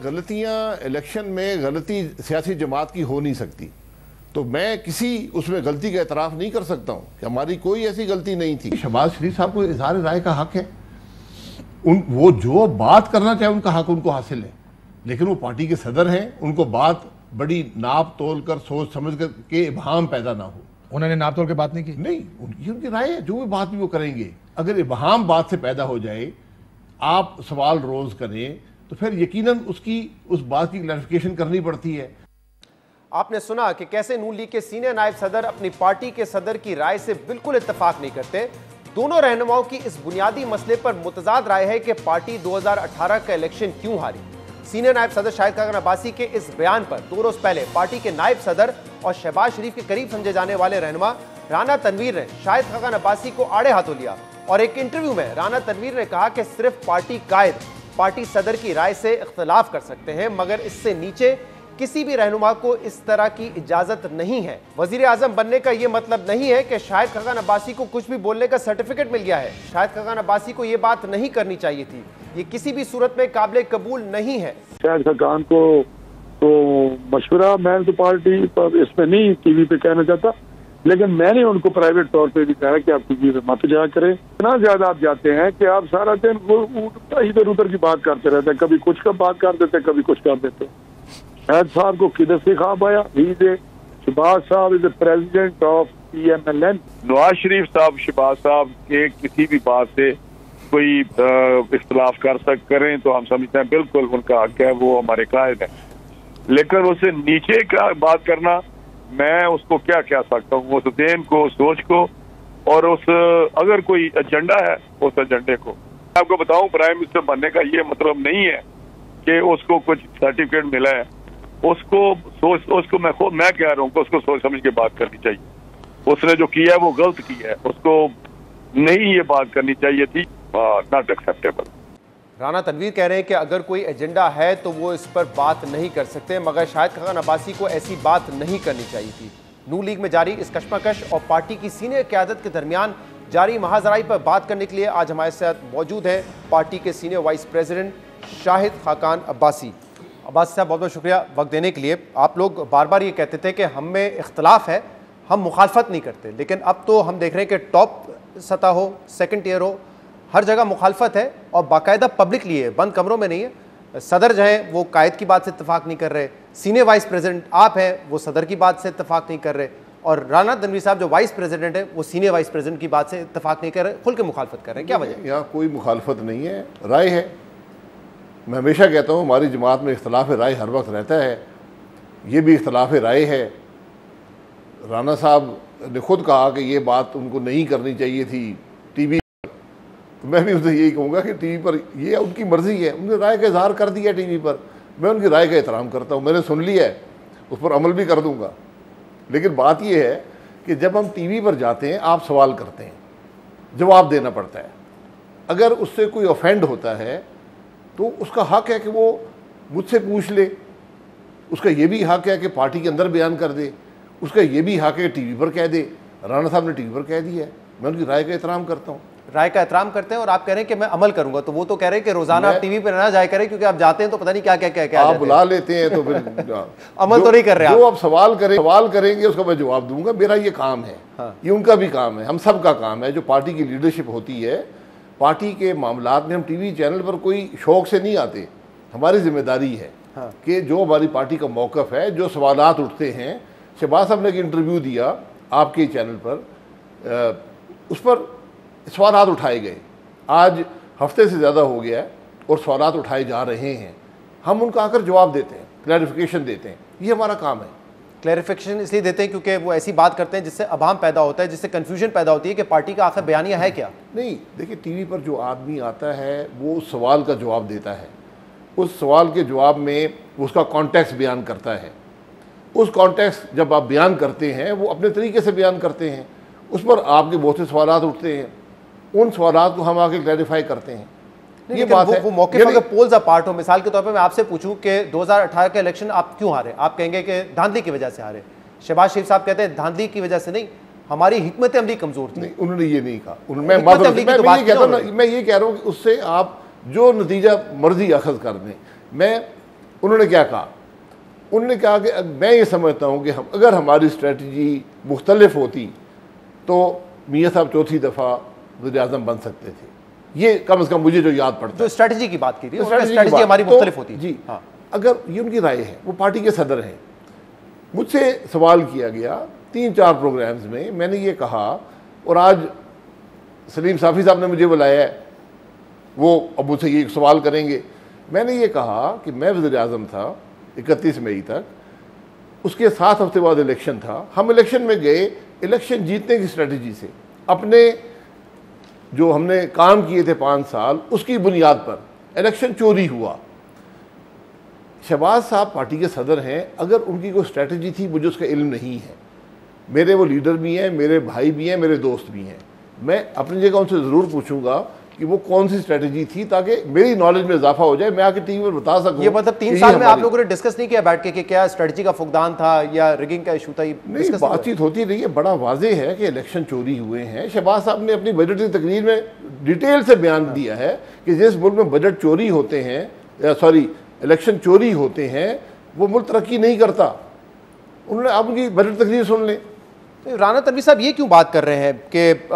गलतियां इलेक्शन में गलती सियासी जमात की हो नहीं सकती, तो मैं किसी उसमें गलती का एतराफ़ नहीं कर सकता हूँ कि हमारी कोई ऐसी गलती नहीं थी। शहबाज शरीफ साहब को इज़हार राय का हक है, वो जो बात करना चाहे उनका हक उनको हासिल है, लेकिन वो पार्टी के सदर हैं, उनको बात बड़ी नाप तोल कर सोच समझ कर के इबहाम पैदा ना हो। उन्होंने नाप तोल के बात नहीं की? नहीं, उनकी राय है, जो भी बात भी वो करेंगे। अगर इबहाम बात से पैदा हो जाए, आप सवाल रोज करें, तो फिर यकीनन उस बात की क्लैरिफिकेशन करनी पड़ती है। आपने सुना कि कैसे नून लीग के सीनियर नायब सदर अपनी पार्टी के सदर की राय से बिल्कुल इत्तेफाक नहीं करते। दोनों रहनुमाओं की इस बुनियादी मसले पर मुतजाद राय है कि पार्टी 2018 का इलेक्शन क्यों हारी। सीनियर नायब सदर शाहिद खाकान अब्बासी के इस बयान पर 2 रोज पहले पार्टी के नायब सदर और शहबाज शरीफ के करीब समझे जाने वाले रहनुमा राना तनवीर ने शाहिद खाकान अब्बासी को आड़े हाथों लिया और एक इंटरव्यू में राना तनवीर ने कहा कि सिर्फ पार्टी कायद पार्टी सदर की राय से इख्तिलाफ कर सकते हैं, मगर इससे नीचे किसी भी रहनुमा को इस तरह की इजाजत नहीं है। वजीर आजम बनने का यह मतलब नहीं है कि शाहिद खाकान अब्बासी को कुछ भी बोलने का सर्टिफिकेट मिल गया है। शाहिद खाकान अब्बासी को यह बात नहीं करनी चाहिए थी, ये किसी भी सूरत में काबिल कबूल नहीं है। शाहिद खाकान को तो मशवरा मैं तो पार्टी पर इसमें नहीं टीवी पे कहना चाहता, लेकिन मैंने उनको प्राइवेट तौर पे भी कहा कि आप टीवी पे मत जाया करें। इतना ज्यादा आप जाते हैं कि आप सारा दिन इधर उधर की बात करते रहते हैं, कभी कुछ का बात कर देते, कभी कुछ कर देते। शाहिद साहब को किधर से ख्वाब आया? शहबाज साहब is the president of PMLN। Nawaz Sharif साहब शहबाज साहब के किसी भी बात से कोई इख्तलाफ करें तो हम समझते हैं बिल्कुल उनका हक है, वो हमारे कायद है, लेकिन उससे नीचे का बात करना मैं उसको क्या कह सकता हूँ? उस देन को, सोच को, और उस अगर कोई एजेंडा है उस एजेंडे को। आपको बताऊं, प्राइम मिनिस्टर बनने का ये मतलब नहीं है कि उसको कुछ सर्टिफिकेट मिला है। उसको मैं कह रहा हूँ कि उसको सोच समझ के बात करनी चाहिए। उसने जो किया है वो गलत किया है, उसको नहीं ये बात करनी चाहिए थी। Not acceptable. राना तनवीर कह रहे हैं कि अगर कोई एजेंडा है तो वो इस पर बात नहीं कर सकते, मगर शाहिद खाकान अब्बासी को ऐसी बात नहीं करनी चाहिए थी। नून लीग में जारी इस कशमकश और पार्टी की सीनियर क़यादत के दरमियान जारी महाजराई पर बात करने के लिए आज हमारे साथ मौजूद है पार्टी के senior vice president Shahid Khaqan Abbasi. Abbasi साहब, बहुत बहुत शुक्रिया वक्त देने के लिए। आप लोग बार बार ये कहते थे कि हम में इख्तलाफ है, हम मुखालफत नहीं करते, लेकिन अब तो हम देख रहे हैं कि टॉप सतह हो, सेकंड टियर हो, हर जगह मुखालफत है और बाकायदा पब्लिक लिए, बंद कमरों में नहीं है। सदर जो है वो कायद की बात से इत्तेफाक नहीं कर रहे, सीनियर वाइस प्रेसिडेंट आप हैं वो सदर की बात से इत्तेफाक नहीं कर रहे, और राना तनवीर साहब जो वाइस प्रेसिडेंट है वो सीनियर वाइस प्रेसिडेंट की बात से इत्तेफाक नहीं कर रहे, खुल के मुखालफत कर रहे हैं। क्या वजह? यहाँ कोई मुखालफत नहीं है, राय है। मैं हमेशा कहता हूँ हमारी जमात में इख्तलाफ राय हर वक्त रहता है, ये भी इख्तलाफ राय है। राना साहब ने खुद कहा कि ये बात उनको नहीं करनी चाहिए थी टीवी पर, तो मैं भी उनसे यही कहूँगा कि टीवी पर ये उनकी मर्ज़ी है, उन्होंने राय का इजहार कर दिया टीवी पर, मैं उनकी राय का एहतराम करता हूँ, मैंने सुन लिया है, उस पर अमल भी कर दूँगा। लेकिन बात यह है कि जब हम टीवी पर जाते हैं, आप सवाल करते हैं, जवाब देना पड़ता है। अगर उससे कोई ऑफेंड होता है तो उसका हक है कि वो मुझसे पूछ ले, उसका ये भी हक है कि पार्टी के अंदर बयान कर दे, उसका ये भी हक है टीवी पर कह दे। राना साहब ने टीवी पर कह दिया है, मैं उनकी राय का एहतराम करता हूँ। राय का एहतराम करते हैं और आप कह रहे हैं कि मैं अमल करूंगा, तो वो तो कह रहे हैं कि रोजाना आप टीवी पर ना जाया करें, क्योंकि आप जाते हैं तो पता नहीं क्या क्या क्या क्या आप बुला लेते हैं तो फिर अमल तो नहीं कर रहे। जो आप सवाल करेंगे उसका मैं जवाब दूंगा, मेरा ये काम है। हाँ। ये उनका भी काम है, हम सब का काम है। जो पार्टी की लीडरशिप होती है, पार्टी के मामलात में हम टीवी चैनल पर कोई शौक से नहीं आते, हमारी जिम्मेदारी है। हाँ। कि जो हमारी पार्टी का मौक़िफ़ है, जो सवालात उठते हैं, शहबाज साहब ने एक इंटरव्यू दिया आपके चैनल पर, उस पर सवालात उठाए गए, आज हफ्ते से ज़्यादा हो गया है और सवालात उठाए जा रहे हैं, हम उनका आकर जवाब देते हैं, क्लैरिफिकेशन देते हैं, ये हमारा काम है। क्लैरिफिकेशन इसलिए देते हैं क्योंकि वो ऐसी बात करते हैं जिससे अभाम पैदा होता है, जिससे कन्फ्यूजन पैदा होती है कि पार्टी का आखिर बयानिया है क्या। नहीं, देखिए टीवी पर जो आदमी आता है वो उस सवाल का जवाब देता है, उस सवाल के जवाब में उसका कॉन्टेक्स्ट बयान करता है। उस कॉन्टेक्स्ट जब आप बयान करते हैं, वो अपने तरीके से बयान करते हैं, उस पर आपके बहुत से सवालात उठते हैं, उन सवालात को हम आके क्लैरिफाई करते हैं। ये बात है। वो मौके पर पोल्स पार्ट हो, मिसाल के तौर पर मैं आपसे पूछूं कि 2018 के इलेक्शन आप क्यों हारे, आप कहेंगे कि धांधली की वजह से हारे। शहबाज शरीफ साहब कहते हैं धांधली की वजह से नहीं, हमारी हिकमत अमली कमजोर थी। नहीं, उन्होंने ये नहीं कहा। मैं ये कह रहा हूँ कि उससे आप जो नतीजा मर्जी अखज़ कर दें। मैं उन्होंने क्या कहा? उन्होंने कहा कि मैं ये समझता हूँ कि अगर हमारी स्ट्रेटजी मुख्तलिफ होती तो मियाँ साहब चौथी दफ़ा वज़ीर-ए-आज़म बन सकते थे। ये कम से कम मुझे जो याद पड़ता है, जो स्ट्रेटजी की बात की थी, स्ट्रेटजी हमारी मुख्तलिफ होती जी। हाँ, अगर ये उनकी राय है, वो पार्टी के सदर हैं। मुझसे सवाल किया गया 3-4 प्रोग्राम्स में, मैंने ये कहा, और आज सलीम साफ़ी साहब ने मुझे बुलाया है, वो अब मुझसे ये सवाल करेंगे। मैंने ये कहा कि मैं वज़ीर-ए-आज़म था 31 मई तक, उसके 7 हफ्ते बाद इलेक्शन था। हम इलेक्शन में गए इलेक्शन जीतने की स्ट्रेटजी से, अपने जो हमने काम किए थे 5 साल, उसकी बुनियाद पर इलेक्शन चोरी हुआ। शहबाज साहब पार्टी के सदर हैं, अगर उनकी कोई स्ट्रेटजी थी, मुझे उसका इल्म नहीं है। मेरे वो लीडर भी हैं, मेरे भाई भी हैं, मेरे दोस्त भी हैं। मैं अपनी जगह उनसे ज़रूर पूछूंगा कि वो कौन सी स्ट्रेटजी थी, ताकि मेरी नॉलेज में इजाफा हो जाए, मैं आके टीवी पर बता सकूं। ये मतलब 3 साल में आप लोगों ने डिस्कस नहीं किया बैठ के कि क्या स्ट्रेटजी का फुकदान था या रिगिंग का इशू था? नहीं, बातचीत होती रही है। बड़ा वाजे है कि इलेक्शन चोरी हुए हैं। शहबाज साहब ने अपनी बजट की तकरीर में डिटेल से बयान दिया है कि जिस मुल्क में बजट चोरी होते हैं, सॉरी इलेक्शन चोरी होते हैं, वो मुल्क तरक्की नहीं करता। उन्होंने आप उनकी बजट तकरीर सुन लें। तो राना तनवीर साहब ये क्यों बात कर रहे हैं कि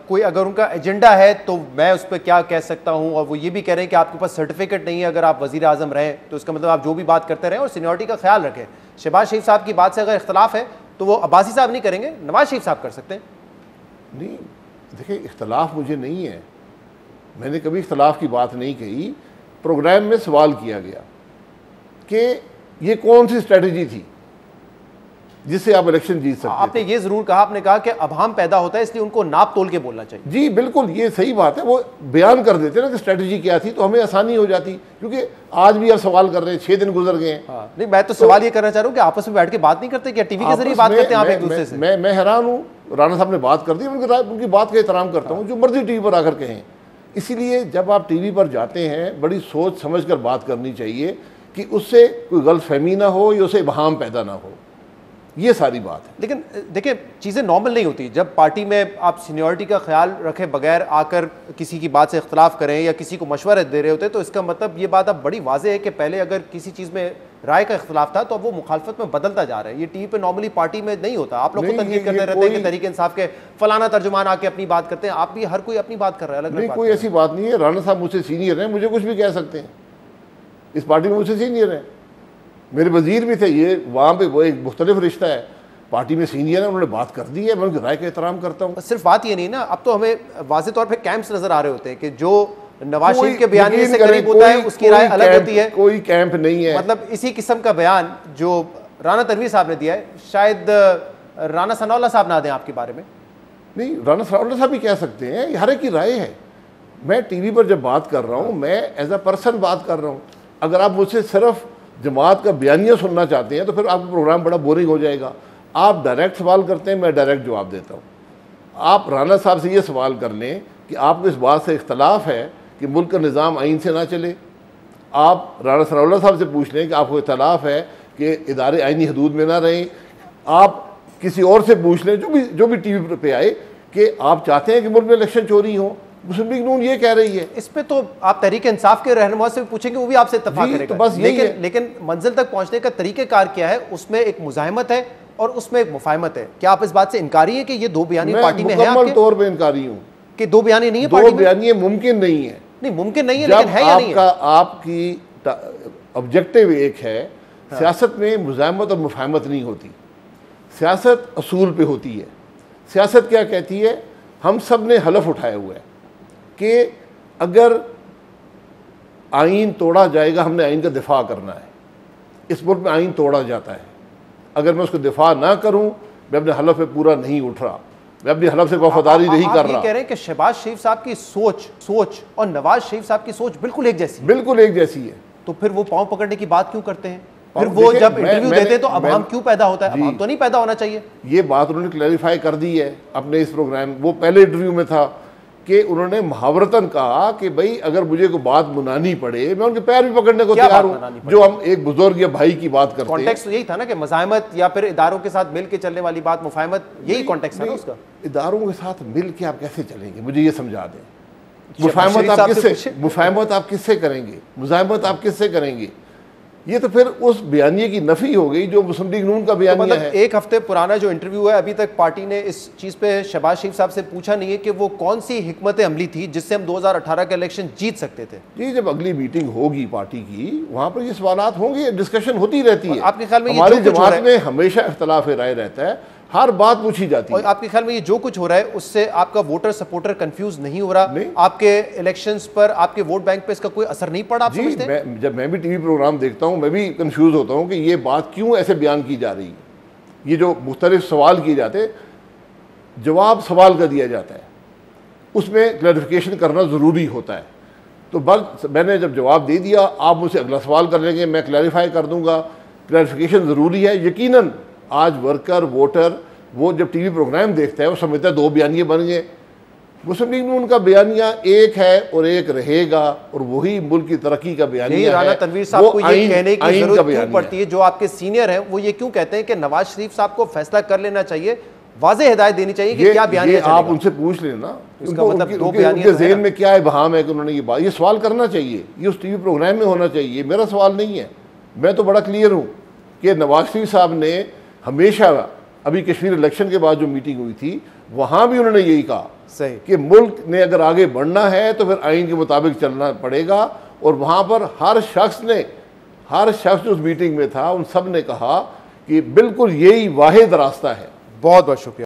कोई अगर उनका एजेंडा है तो मैं उस पर क्या कह सकता हूं, और वो ये भी कह रहे हैं कि आपके पास सर्टिफिकेट नहीं है, अगर आप वजीर आजम रहें तो इसका मतलब आप जो भी बात करते रहें और सीनियरिटी का ख्याल रखें। शहबाज शरीफ साहब की बात से अगर इख्तलाफ है तो वो अब्बासी साहब नहीं करेंगे, नवाज शरीफ साहब कर सकते हैं। नहीं, देखिए, इख्तलाफ मुझे नहीं है, मैंने कभी इख्तलाफ की बात नहीं कही। प्रोग्राम में सवाल किया गया कि ये कौन सी स्ट्रेटजी थी जिससे आप इलेक्शन जीत सकते। आपने ये जरूर कहा, आपने कहा कि अभाम पैदा होता है इसलिए उनको नाप तोल के बोलना चाहिए। जी बिल्कुल, ये सही बात है। वो बयान कर देते ना कि स्ट्रेटजी क्या थी, तो हमें आसानी हो जाती, क्योंकि आज भी आप सवाल कर रहे हैं, 6 दिन गुजर गए हैं। हाँ, नहीं, मैं तो सवाल ये करना चाह रहा हूँ कि आपस में बैठ के बात नहीं करते क्या? टीवी के जरिए बात करते हैं आप एक दूसरे से? मैं हैरान हूँ, राणा साहब ने बात कर दी, उनकी बात का एहतराम करता हूँ, जो मर्जी टीवी पर आकर कहें। इसीलिए जब आप टीवी पर जाते हैं, बड़ी सोच समझ कर बात करनी चाहिए कि उससे कोई गलतफहमी ना हो या उसे इबहाम पैदा ना हो, ये सारी बात है। लेकिन देखिए, चीज़ें नॉर्मल नहीं होती जब पार्टी में आप सीनियरिटी का ख्याल रखे बगैर आकर किसी की बात से इख्तलाफ करें या किसी को मशवरा दे रहे होते, तो इसका मतलब ये बात अब बड़ी वाज़ेह है कि पहले अगर किसी चीज़ में राय का इख्तलाफ था तो अब वो मुखालफत में बदलता जा रहा है। ये टीवी पे नॉर्मली पार्टी में नहीं होता। आप लोग को तनकीद करते रहते हैं कि तहरीक इंसाफ के फलाना तर्जुमान आके अपनी बात करते हैं, आप भी हर कोई अपनी बात कर रहा है, अलग अलग। कोई ऐसी बात नहीं है। राणा साहब मुझसे सीनियर हैं, मुझे कुछ भी कह सकते हैं, इस पार्टी में मुझसे सीनियर हैं, मेरे वजीर भी थे। ये वहाँ पे वो एक मुख्तलिफ रिश्ता है, पार्टी में सीनियर है, उन्होंने बात कर दी है, मैं उनकी राय का एहतराम करता हूँ। सिर्फ बात ये नहीं ना, अब तो हमें वाज़े तौर पे कैंप्स नजर आ रहे होते हैं कि जो नवाज शरीफ के बयान से करीब होता है उसकी राय अलग होती है। कोई कैंप नहीं है, मतलब इसी किस्म का बयान जो राना तनवीर साहब ने दिया है, शायद राना सनाउल्लाह साहब ना दें आपके बारे में। नहीं, राना सनाउल्लाह साहब भी कह सकते हैं, हर एक की राय है। मैं टीवी पर जब बात कर रहा हूँ, मैं एज अ पर्सन बात कर रहा हूँ। अगर आप मुझसे सिर्फ जमात का बयानिया सुनना चाहते हैं तो फिर आपका प्रोग्राम बड़ा बोरिंग हो जाएगा। आप डायरेक्ट सवाल करते हैं, मैं डायरेक्ट जवाब देता हूँ। आप राना साहब से ये सवाल कर लें कि आपको इस बात से इख्तलाफ है कि मुल्क का निज़ाम आइन से ना चले। आप राना सनाउल्लाह साहब से पूछ लें कि आपको इख्तलाफ है कि इदारे आइनी हदूद में ना रहें। आप किसी और से पूछ लें जो भी टीवी पे आए कि आप चाहते हैं कि मुल्क में इलेक्शन चोरी हो। मुस्लिम लीग नून ये कह रही है। इस पे तो आप तहरीक इंसाफ के रहनुमा से पूछेंगे, वो भी आपसे इत्तफाक करेगा। तो बस लेकिन मंजिल तक पहुंचने का तरीक़ेकार क्या है? उसमें एक मुज़ाहमत है और उसमें एक मुफाहमत है। क्या आप इस बात से इनकारी है कि ये दो बयानी पार्टी में है? मुकम्मल तौर पे इनकारी हूँ कि दो बयानी नहीं है, दो बयानी मुमकिन नहीं है। नहीं, मुमकिन नहीं है, लेकिन है या नहीं है? आपकी ऑब्जेक्टिव एक है। हाँ। सियासत में मुज़ाहमत और मुफाहमत नहीं होती, सियासत असूल पे होती है। सियासत क्या कहती है? हम सब ने हलफ उठाया हुआ है कि अगर आइन तोड़ा जाएगा, हमने आइन का दिफा करना है। इस मुल्क में आइन तोड़ा जाता है, अगर मैं उसको दिफा ना करूं, मैं अपने हलफ पे पूरा नहीं उठ रहा, मैं अपनी हलफ से वफादारी नहीं कर रहा। आप कह रहे हैं कि शहबाज शरीफ साहब की सोच और नवाज शरीफ साहब की सोच बिल्कुल एक जैसी है। बिल्कुल एक जैसी है। तो फिर वो पांव पकड़ने की बात क्यों करते हैं? फिर वो जब इंटरव्यू देते तो अभाम क्यों पैदा होता है? अभाम तो नहीं पैदा होना चाहिए। ये बात उन्होंने क्लैरिफाई कर दी है अपने इस प्रोग्राम। वो पहले इंटरव्यू में था कि उन्होंने मुहावरतन कहा कि भाई अगर मुझे कोई बात मुनानी पड़े, मैं उनके पैर भी पकड़ने को तैयार हूँ। जो हम एक बुजुर्ग या भाई की बात करते हैं, कॉन्टेक्स्ट यही था ना कि मज़ाहमत या फिर इदारों के साथ मिल के चलने वाली बात, मुफाहमत, यही कॉन्टेक्स्ट था ना उसका। इदारों के साथ मिल के आप कैसे चलेंगे, मुझे ये समझा दें। मुफाहमत आप किससे करेंगे? मुज़ाहमत आप किससे करेंगे? ये तो फिर उस बयानिए की नफी हो गई जो मुस्लिम लीग नून का तो बयानिया मतलब है। एक हफ्ते पुराना जो इंटरव्यू है, अभी तक पार्टी ने इस चीज पे शहबाज शरीफ साहब से पूछा नहीं है कि वो कौन सी हिकमत अमली थी जिससे हम 2018 के इलेक्शन जीत सकते थे। जी, जब अगली मीटिंग होगी पार्टी की, वहां पर ये सवालात होंगे, डिस्कशन होती रहती है। आपके ख्याल में हमारी जमात में हमेशा इख्तलाफ राय रहता है, हर बात पूछी जाती है। और आपके ख्याल में ये जो कुछ हो रहा है उससे आपका वोटर सपोर्टर कंफ्यूज नहीं हो रहा? नहीं। आपके इलेक्शंस पर, आपके वोट बैंक पे इसका कोई असर नहीं पड़ा? आप जी, समझते हैं? जब मैं भी टीवी प्रोग्राम देखता हूँ, मैं भी कंफ्यूज होता हूँ कि ये बात क्यों ऐसे बयान की जा रही है। ये जो मुख्तलिफ सवाल किए जाते, जवाब सवाल का दिया जाता है, उसमें क्लैरिफिकेशन करना ज़रूरी होता है। तो बस मैंने जब जवाब दे दिया, आप मुझसे अगला सवाल कर लेंगे, मैं क्लैरिफाई कर दूंगा। क्लैरिफिकेशन ज़रूरी है। यकीनन आज वर्कर, वोटर, वो जब टीवी प्रोग्राम देखता है वो समझता है दो बयानिए बन गए। मुस्लिम लीग नून का बयानिया एक है और एक रहेगा, और वही मुल्क की तरक्की का बयानिया है। राना तनवीर साहब को ये कहने की जरूरत क्यों पड़ती है? जो आपके सीनियर हैं वो ये क्यों कहते हैं कि नवाज शरीफ साहब को फैसला कर लेना चाहिए, वाज़ेह हिदायत देनी चाहिए कि क्या बयानिया चलेगा? आप उनसे पूछ लेना, इसका मतलब दो उनके बयानिया तो है ज़हन ना? में क्या इबहाम है कि उन्होंने ये बात, ये सवाल करना चाहिए, ये उस टीवी प्रोग्राम में होना चाहिए। मेरा सवाल नहीं है। मैं तो बड़ा क्लियर हूँ कि नवाज शरीफ साहब ने हमेशा, अभी कश्मीर इलेक्शन के बाद जो मीटिंग हुई थी वहाँ भी उन्होंने यही कहा सही कि मुल्क ने अगर आगे बढ़ना है तो फिर आइन के मुताबिक चलना पड़ेगा। और वहाँ पर हर शख्स जो उस मीटिंग में था, उन सब ने कहा कि बिल्कुल यही वाहिद रास्ता है। बहुत बहुत शुक्रिया।